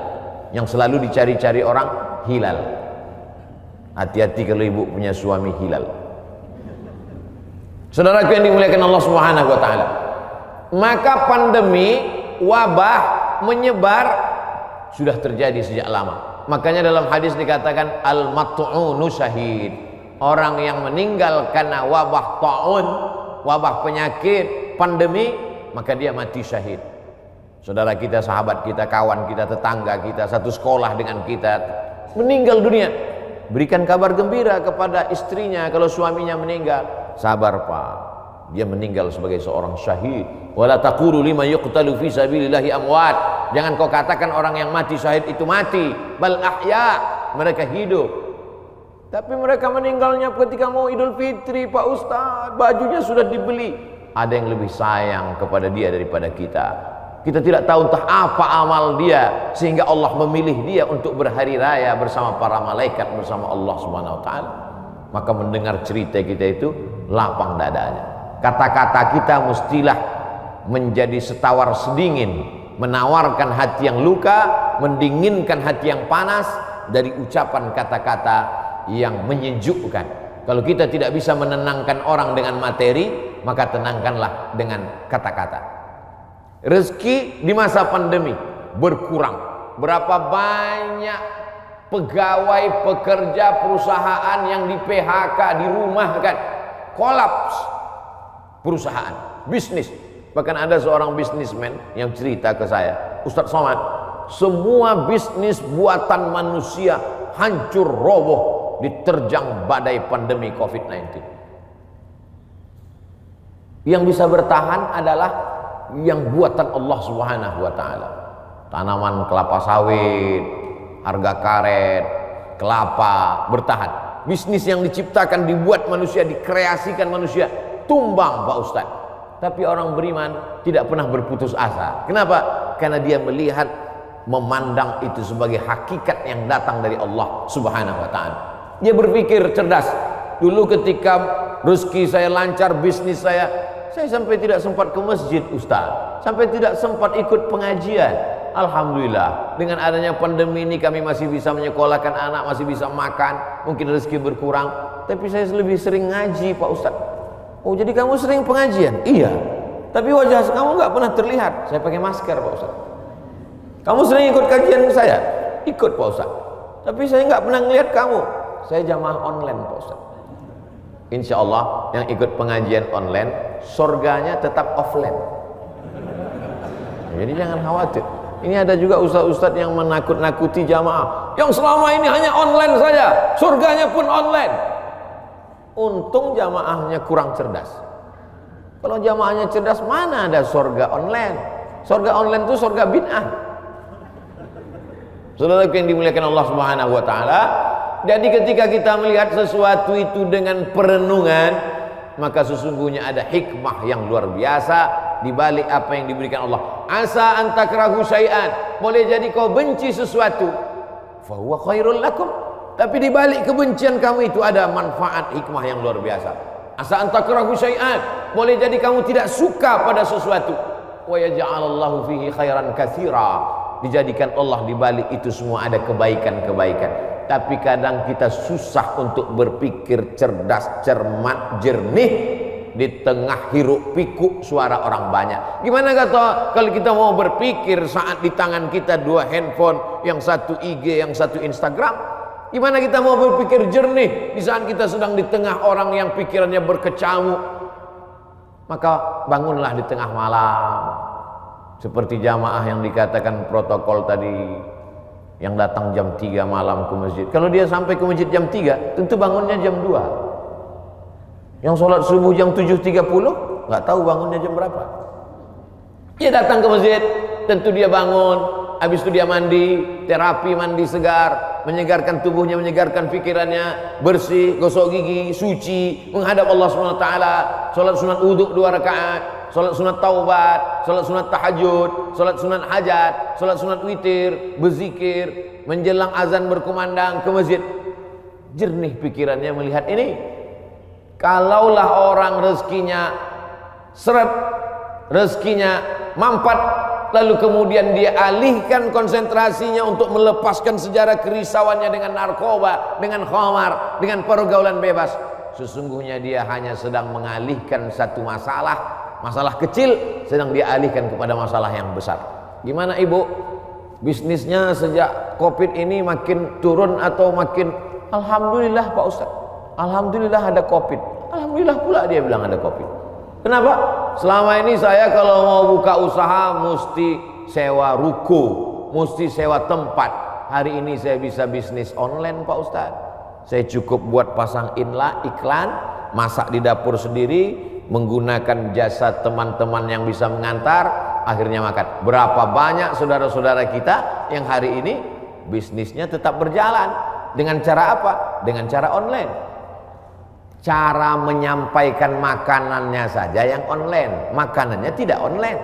Yang selalu dicari-cari orang, hilal. Hati-hati kalau ibu punya suami hilal. Saudaraku yang dimuliakan Allah Subhanahu wa taala. Maka pandemi, wabah menyebar sudah terjadi sejak lama. Makanya dalam hadis dikatakan al-mat'unu syahid. Orang yang meninggal karena wabah ta'un, wabah penyakit, pandemi, maka dia mati syahid. Saudara kita, sahabat kita, kawan kita, tetangga kita, satu sekolah dengan kita, meninggal dunia. Berikan kabar gembira kepada istrinya kalau suaminya meninggal. Sabar Pak, dia meninggal sebagai seorang syahid. Wala taqulu liman yuqtalu fi sabilillahi amwat. Jangan kau katakan orang yang mati syahid itu mati, bal ahya, mereka hidup. Tapi mereka meninggalnya ketika mau Idul Fitri, Pak Ustadz, bajunya sudah dibeli. Ada yang lebih sayang kepada dia daripada kita. Kita tidak tahu entah apa amal dia sehingga Allah memilih dia untuk berhari raya bersama para malaikat, bersama Allah Subhanahu wa taala. Maka mendengar cerita kita itu lapang dadanya. Kata-kata kita mestilah menjadi setawar sedingin, menawarkan hati yang luka, mendinginkan hati yang panas dari ucapan kata-kata yang menyejukkan. Kalau kita tidak bisa menenangkan orang dengan materi, maka tenangkanlah dengan kata-kata. Rezeki di masa pandemi berkurang. Berapa banyak pegawai, pekerja perusahaan yang di PHK, dirumahkan, kolaps perusahaan, bisnis. Bahkan ada seorang bisnismen yang cerita ke saya, Ustadz Somad, semua bisnis buatan manusia hancur roboh diterjang badai pandemi COVID-19. Yang bisa bertahan adalah yang buatan Allah Subhanahu wa taala. Tanaman kelapa sawit, harga karet, kelapa bertahan. Bisnis yang diciptakan, dibuat manusia, dikreasikan manusia, tumbang Pak Ustaz. Tapi orang beriman tidak pernah berputus asa. Kenapa? Karena dia melihat, memandang itu sebagai hakikat yang datang dari Allah Subhanahu wa taala. Dia berpikir cerdas. Dulu ketika rezeki saya lancar, bisnis saya sampai tidak sempat ke masjid Ustaz, sampai tidak sempat ikut pengajian. Alhamdulillah, dengan adanya pandemi ini kami masih bisa menyekolahkan anak, masih bisa makan, mungkin rezeki berkurang, tapi saya lebih sering ngaji Pak Ustaz. Oh, jadi kamu sering pengajian? Iya, tapi wajah kamu nggak pernah terlihat. Saya pakai masker Pak Ustaz. Kamu sering ikut kajian saya? Ikut Pak Ustaz, tapi saya nggak pernah ngelihat kamu. Saya jamaah online Pak Ustaz. Insya Allah yang ikut pengajian online, surganya tetap offline. Jadi jangan khawatir. Ini ada juga ustaz-ustaz yang menakut-nakuti jamaah, yang selama ini hanya online saja, surganya pun online. Untung jamaahnya kurang cerdas. Kalau jamaahnya cerdas, mana ada surga online? Surga online itu surga bid'ah. Saudara yang dimuliakan Allah Subhanahu wa taala, jadi ketika kita melihat sesuatu itu dengan perenungan, maka sesungguhnya ada hikmah yang luar biasa di balik apa yang diberikan Allah. Asa an takrahu syai'an, boleh jadi kau benci sesuatu, fa huwa khairul lakum, tapi di balik kebencian kamu itu ada manfaat, hikmah yang luar biasa. Asa an takrahu syai'an, boleh jadi kamu tidak suka pada sesuatu, wa yaj'alallahu fihi khairan katsira, dijadikan Allah di balik itu semua ada kebaikan-kebaikan. Tapi kadang kita susah untuk berpikir cerdas, cermat, jernih di tengah hiruk pikuk suara orang banyak. Gimana kata kalau kita mau berpikir saat di tangan kita dua handphone, yang satu IG, yang satu Instagram? Gimana kita mau berpikir jernih di saat kita sedang di tengah orang yang pikirannya berkecamuk? Maka bangunlah di tengah malam, seperti jamaah yang dikatakan protokol tadi, yang datang jam 3 malam ke masjid. Kalau dia sampai ke masjid jam 3, tentu bangunnya jam 2. Yang sholat subuh jam 7.30, nggak tahu bangunnya jam berapa. Dia datang ke masjid, tentu dia bangun, habis itu dia mandi, terapi mandi segar, menyegarkan tubuhnya, menyegarkan pikirannya, bersih, gosok gigi, suci, menghadap Allah SWT, sholat sunat wudhu 2 rakaat, sholat sunat taubat, sholat sunat tahajud, sholat sunat hajat, sholat sunat witir, berzikir, menjelang azan berkumandang ke masjid. Jernih pikirannya melihat ini. Kalaulah orang rezekinya seret, rezekinya mampat, lalu kemudian dia alihkan konsentrasinya untuk melepaskan sejarah kerisauannya dengan narkoba, dengan khamar, dengan pergaulan bebas, sesungguhnya dia hanya sedang mengalihkan satu masalah kecil, sedang dia alihkan kepada masalah yang besar. Gimana ibu? Bisnisnya sejak COVID ini makin turun atau makin? Alhamdulillah Pak Ustaz, alhamdulillah ada COVID. Alhamdulillah pula dia bilang ada COVID. Kenapa? Selama ini saya kalau mau buka usaha mesti sewa ruko, mesti sewa tempat. Hari ini saya bisa bisnis online Pak Ustaz. Saya cukup buat pasang iklan, masak di dapur sendiri, menggunakan jasa teman-teman yang bisa mengantar, akhirnya makan. Berapa banyak saudara-saudara kita yang hari ini bisnisnya tetap berjalan. Dengan cara apa? Dengan cara online. Cara menyampaikan makanannya saja yang online, makanannya tidak online.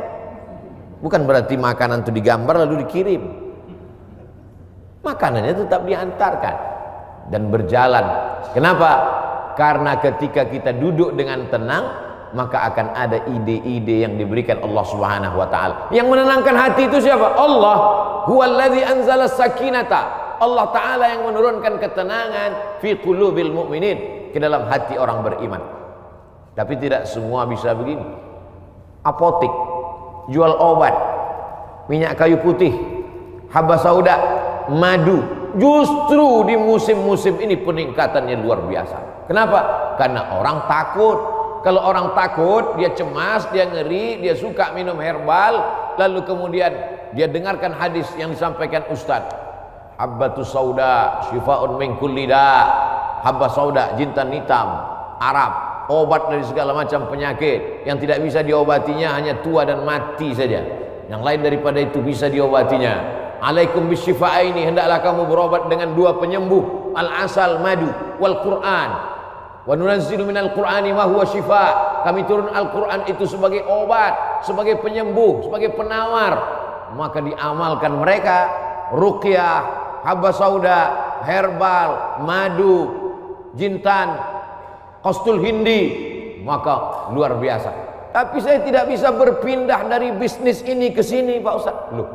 Bukan berarti makanan itu digambar lalu dikirim. Makanannya tetap diantarkan dan berjalan. Kenapa? Karena ketika kita duduk dengan tenang, maka akan ada ide-ide yang diberikan Allah Subhanahu wa taala. Yang menenangkan hati itu siapa? Allah. Huwallazi anzala sakinata. Allah taala yang menurunkan ketenangan fi qulubil mu'minin, ke dalam hati orang beriman. Tapi tidak semua bisa begini. Apotik, jual obat, minyak kayu putih, haba sauda, madu. Justru di musim-musim ini peningkatannya luar biasa. Kenapa? Karena orang takut. Kalau orang takut, dia cemas, dia ngeri, dia suka minum herbal, lalu kemudian dia dengarkan hadis yang disampaikan Ustaz. Habbatus sauda syifaun min kulli da. Habba sauda, jintan hitam, Arab, obat dari segala macam penyakit. Yang tidak bisa diobatinya hanya tua dan mati saja. Yang lain daripada itu bisa diobatinya. Alaikum bisyifa'aini, hendaklah kamu berobat dengan dua penyembuh, al-asal, madu, wal Qur'an. Wa nunazzilu minal Qur'ani ma huwa syifa'. Kami turun Al-Qur'an itu sebagai obat, sebagai penyembuh, sebagai penawar. Maka diamalkan mereka ruqyah, habba sauda, herbal, madu, jintan, qastul hindi, maka luar biasa. Tapi saya tidak bisa berpindah dari bisnis ini ke sini, Pak Ustaz. Loh,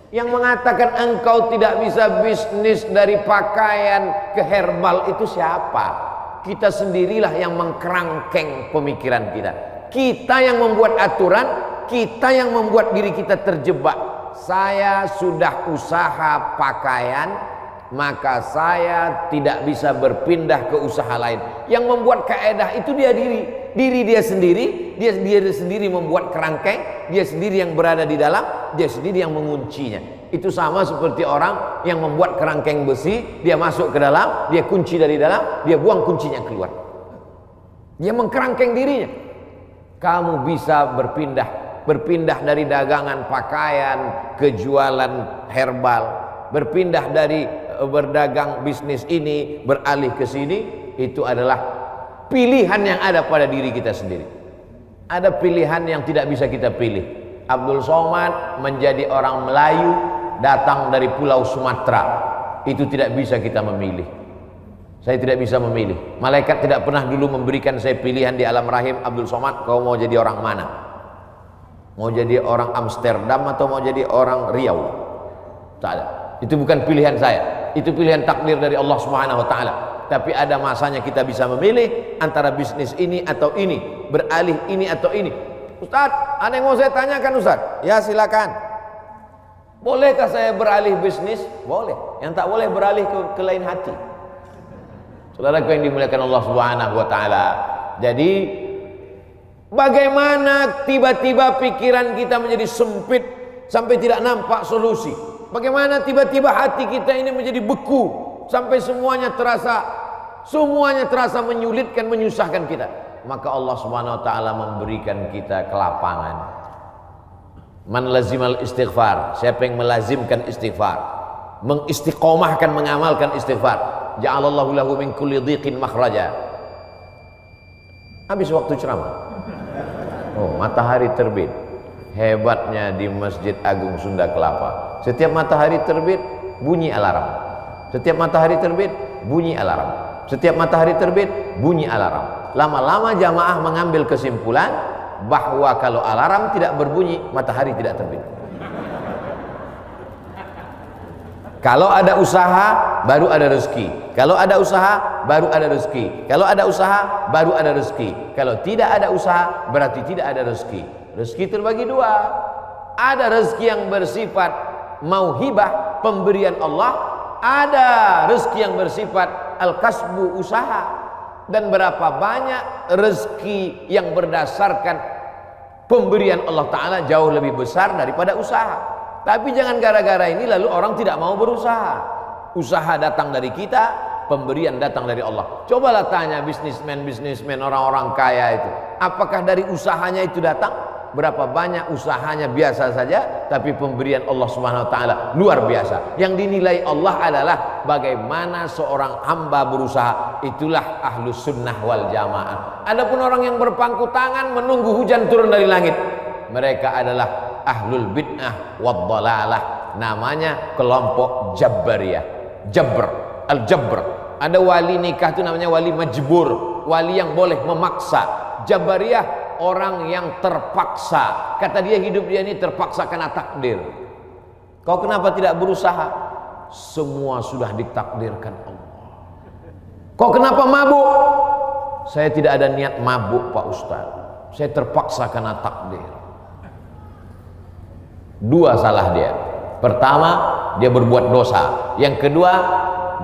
yang mengatakan engkau tidak bisa bisnis dari pakaian ke herbal itu siapa? Kita sendirilah yang mengkerangkeng pemikiran kita. Kita yang membuat aturan, kita yang membuat diri kita terjebak. Saya sudah usaha pakaian, maka saya tidak bisa berpindah ke usaha lain. Yang membuat kaedah itu diri dia sendiri, dia sendiri membuat kerangkeng, dia sendiri yang berada di dalam, dia sendiri yang menguncinya. Itu sama seperti orang yang membuat kerangkeng besi, dia masuk ke dalam, dia kunci dari dalam, dia buang kuncinya keluar. Dia mengkerangkeng dirinya. Kamu bisa berpindah dari dagangan pakaian ke jualan herbal, berpindah dari berdagang bisnis ini beralih ke sini. Itu adalah pilihan yang ada pada diri kita sendiri. Ada pilihan yang tidak bisa kita pilih. Abdul Somad menjadi orang Melayu, datang dari pulau Sumatera, itu tidak bisa kita memilih. Saya tidak bisa memilih. Malaikat tidak pernah dulu memberikan saya pilihan di alam rahim, Abdul Somad, kau mau jadi orang mana? Mau jadi orang Amsterdam atau mau jadi orang Riau? Tak ada. Itu bukan pilihan saya. Itu pilihan takdir dari Allah Subhanahu wa taala. Tapi ada masanya kita bisa memilih antara bisnis ini atau ini, beralih ini atau ini. Ustaz, ada yang mau saya tanyakan Ustaz? Ya silakan. Bolehkah saya beralih bisnis? Boleh. Yang tak boleh beralih ke lain hati. Saudaraku yang dimuliakan Allah Subhanahu wa taala. Jadi bagaimana tiba-tiba pikiran kita menjadi sempit sampai tidak nampak solusi? Bagaimana tiba-tiba hati kita ini menjadi beku sampai semuanya terasa menyulitkan, menyusahkan kita? Maka Allah Subhanahu wa taala memberikan kita kelapangan. Man lazimal istighfar, siapa yang melazimkan istighfar, mengistiqomahkan, mengamalkan istighfar, ja'alallahu lahu min kulli dhiqin makhraja. Habis waktu ceramah. Oh, matahari terbit. Hebatnya di Masjid Agung Sunda Kelapa. Setiap matahari terbit bunyi alarm. Setiap matahari terbit bunyi alarm. Setiap matahari terbit bunyi alarm. Lama-lama jamaah mengambil kesimpulan bahwa kalau alarm tidak berbunyi, matahari tidak terbit. Kalau ada usaha, baru ada rezeki. Kalau ada usaha, baru ada rezeki. Kalau ada usaha, baru ada rezeki. Kalau tidak ada usaha, berarti tidak ada rezeki. Rezeki terbagi dua. Ada rezeki yang bersifat mauhibah, pemberian Allah. Ada rezeki yang bersifat al-kasbu, usaha. Dan berapa banyak rezeki yang berdasarkan pemberian Allah Ta'ala jauh lebih besar daripada usaha. Tapi jangan gara-gara ini lalu orang tidak mau berusaha. Usaha datang dari kita, pemberian datang dari Allah. Cobalah tanya bisnismen orang-orang kaya itu, apakah dari usahanya itu datang? Berapa banyak usahanya biasa saja, tapi pemberian Allah Subhanahu wa taala luar biasa. Yang dinilai Allah adalah bagaimana seorang hamba berusaha. Itulah ahlus sunnah wal jamaah. Adapun orang yang berpangku tangan menunggu hujan turun dari langit, mereka adalah ahlul bid'ah wad dhalalah. Namanya kelompok Jabbariyah. Al-Jabr. Ada wali nikah itu namanya wali majbur, wali yang boleh memaksa. Jabbariyah orang yang terpaksa. Kata dia, hidup dia ini terpaksa karena takdir. Kau kenapa tidak berusaha? Semua sudah ditakdirkan Allah. Kau kenapa mabuk? saya tidak ada niat mabuk Pak Ustadz, saya terpaksa karena takdir. Dua salah dia. Pertama, dia berbuat dosa. Yang kedua,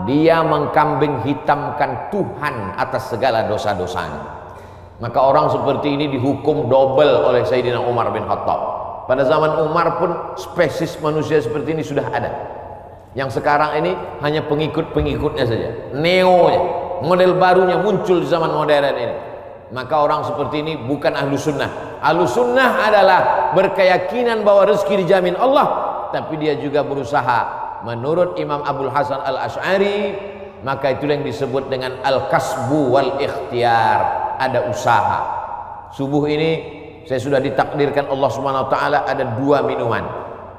dia mengkambing hitamkan Tuhan atas segala dosa-dosanya. Maka orang seperti ini dihukum double oleh Sayyidina Umar bin Khattab. Pada zaman Umar pun spesies manusia seperti ini sudah ada. Yang sekarang ini hanya pengikut-pengikutnya saja, neonya, model barunya muncul di zaman modern ini. Maka orang seperti ini bukan ahlu sunnah. Ahlu sunnah adalah berkeyakinan bahwa rezeki dijamin Allah, tapi dia juga berusaha. Menurut Imam Abdul Hasan Al-Asy'ari, maka itulah yang disebut dengan al-kasbu wal ikhtiar. Ada usaha. Subuh ini saya sudah ditakdirkan Allah Subhanahu wa taala ada 2 minuman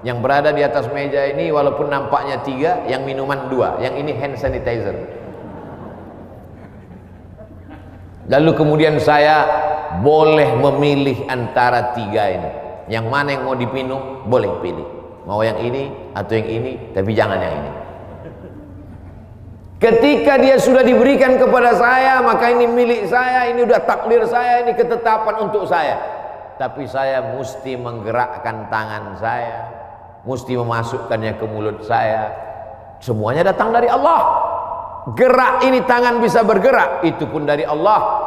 yang berada di atas meja ini, walaupun nampaknya 3, yang minuman 2, yang ini hand sanitizer. Lalu kemudian saya boleh memilih antara 3 ini, yang mana yang mau dipinum boleh pilih, mau yang ini atau yang ini, tapi jangan yang ini. Ketika dia sudah diberikan kepada saya, maka ini milik saya, ini udah takdir saya, ini ketetapan untuk saya. Tapi saya mesti menggerakkan tangan saya, mesti memasukkannya ke mulut saya. Semuanya datang dari Allah. Gerak ini tangan bisa bergerak, itu pun dari Allah.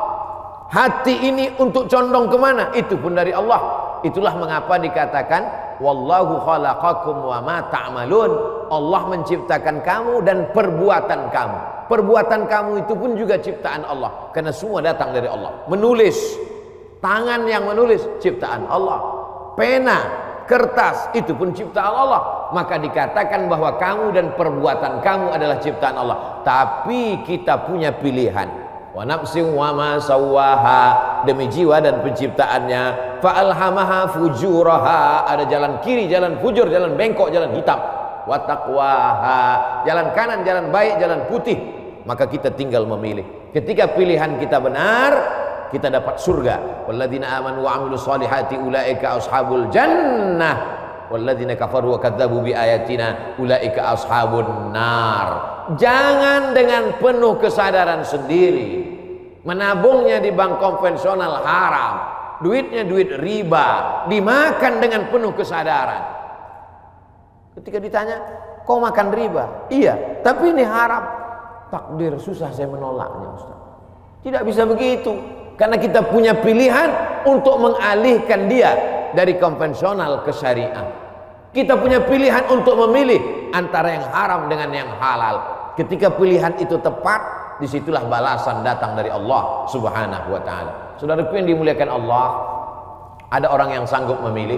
Hati ini untuk condong kemana, itu pun dari Allah. Itulah mengapa dikatakan wallahu khalaqakum wa ma ta'malun. Allah menciptakan kamu dan perbuatan kamu. Perbuatan kamu itu pun juga ciptaan Allah, karena semua datang dari Allah. Menulis, tangan yang menulis ciptaan Allah. Pena, kertas, itu pun ciptaan Allah. Maka dikatakan bahwa kamu dan perbuatan kamu adalah ciptaan Allah. Tapi kita punya pilihan. Wa nafsin wa ma sawwaha, demi jiwa dan penciptaannya. Fa alhamaha fujuraha, ada jalan kiri, jalan fujur, jalan bengkok, jalan hitam. Wa taqwaha, jalan kanan, jalan baik, jalan putih. Maka kita tinggal memilih. Ketika pilihan kita benar, kita dapat surga. Walladzina amanu wa 'amilus solihati ulaika ashabul jannah. Walladzina kafaru wa kadzdzabu bi ayatina ulaika ashabun nar. Jangan dengan penuh kesadaran sendiri menabungnya di bank konvensional haram, duitnya duit riba, dimakan dengan penuh kesadaran. Ketika ditanya, kau makan riba? Iya, tapi ini haram. Takdir, susah saya menolaknya, Ustaz. Tidak bisa begitu, karena kita punya pilihan untuk mengalihkan dia dari konvensional ke syariah. Kita punya pilihan untuk memilih antara yang haram dengan yang halal. Ketika pilihan itu tepat, disitulah balasan datang dari Allah Subhanahu wa ta'ala. Saudaraku yang dimuliakan Allah, ada orang yang sanggup memilih,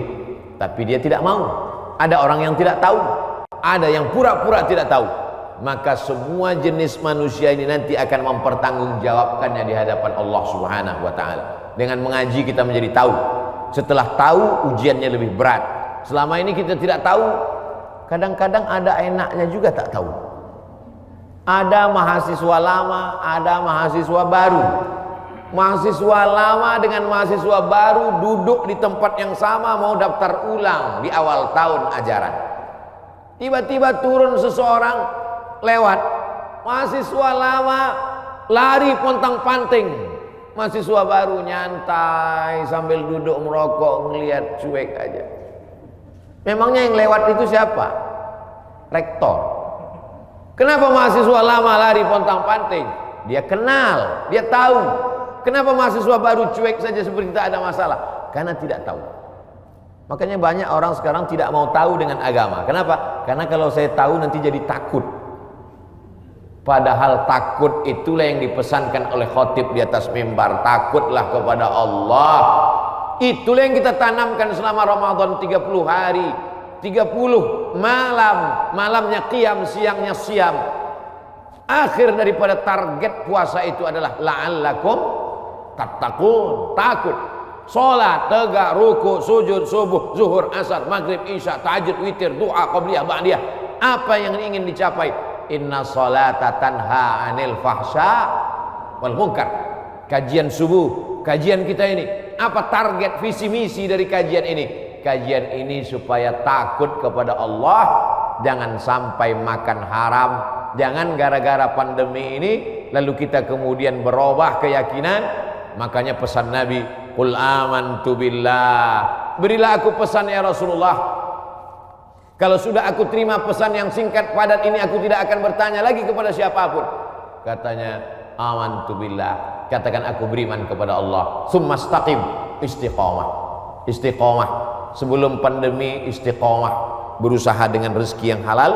tapi dia tidak mau. Ada orang yang tidak tahu, ada yang pura-pura tidak tahu. Maka semua jenis manusia ini nanti akan mempertanggungjawabkannya di hadapan Allah Subhanahu wa ta'ala. Dengan mengaji kita menjadi tahu. Setelah tahu, ujiannya lebih berat. Selama ini kita tidak tahu, kadang-kadang ada enaknya juga tak tahu. Ada mahasiswa lama, ada mahasiswa baru. Mahasiswa lama dengan mahasiswa baru duduk di tempat yang sama, mau daftar ulang di awal tahun ajaran. Tiba-tiba turun seseorang lewat. Mahasiswa lama lari pontang-panting. Mahasiswa baru nyantai sambil duduk merokok, ngelihat cuek aja. Memangnya yang lewat itu siapa? Rektor. Kenapa mahasiswa lama lari pontang-panting? Dia kenal, dia tahu. Kenapa mahasiswa baru cuek saja seperti tak ada masalah? Karena tidak tahu. Makanya banyak orang sekarang tidak mau tahu dengan agama. Kenapa? Karena kalau saya tahu nanti jadi takut. Padahal takut itulah yang dipesankan oleh khotib di atas mimbar. Takutlah kepada Allah. Itulah yang kita tanamkan selama Ramadan 30 hari. 30 malam. Malamnya qiyam, siangnya siam. Akhir daripada target puasa itu adalah la'allakum tattaqun, takut. Salat, tegak, ruku, sujud, subuh, zuhur, asar, maghrib, isya, tahajud, witir, doa, qabliyah, ba'diyah. Apa yang ingin dicapai? Inna salata tanha 'anil fahsya wal munkar. Kajian subuh, kajian kita ini, apa target visi misi dari kajian ini? Kajian ini supaya takut kepada Allah, jangan sampai makan haram, jangan gara-gara pandemi ini lalu kita kemudian berubah keyakinan. Makanya pesan Nabi, qul amantu billah, berilah aku pesan ya Rasulullah. Kalau sudah aku terima pesan yang singkat padat ini, aku tidak akan bertanya lagi kepada siapapun. Katanya, amantu billah, katakan aku beriman kepada Allah. Tsumastaqim, istiqamah. Istiqamah sebelum pandemi, istiqamah berusaha dengan rezeki yang halal.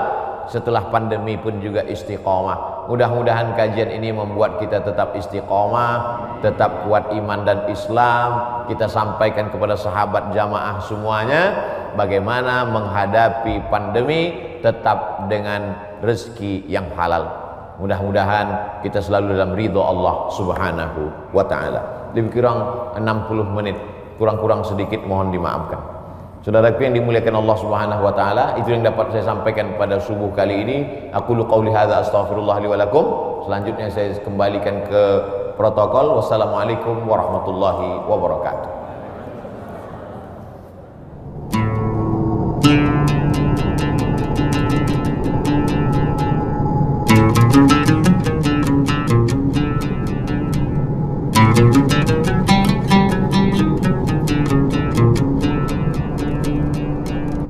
Setelah pandemi pun juga istiqamah. Mudah-mudahan kajian ini membuat kita tetap istiqamah, tetap kuat iman dan Islam. Kita sampaikan kepada sahabat jamaah semuanya bagaimana menghadapi pandemi tetap dengan rezeki yang halal. Mudah-mudahan kita selalu dalam ridho Allah Subhanahu wa ta'ala. Lebih kurang 60 menit, kurang-kurang sedikit mohon dimaafkan. Saudaraku yang dimuliakan Allah Subhanahu wa taala, itu yang dapat saya sampaikan pada subuh kali ini. Aqulu qauli hadza astaghfirullah li wa lakum. Selanjutnya saya kembalikan ke protokol. Wassalamualaikum warahmatullahi wabarakatuh.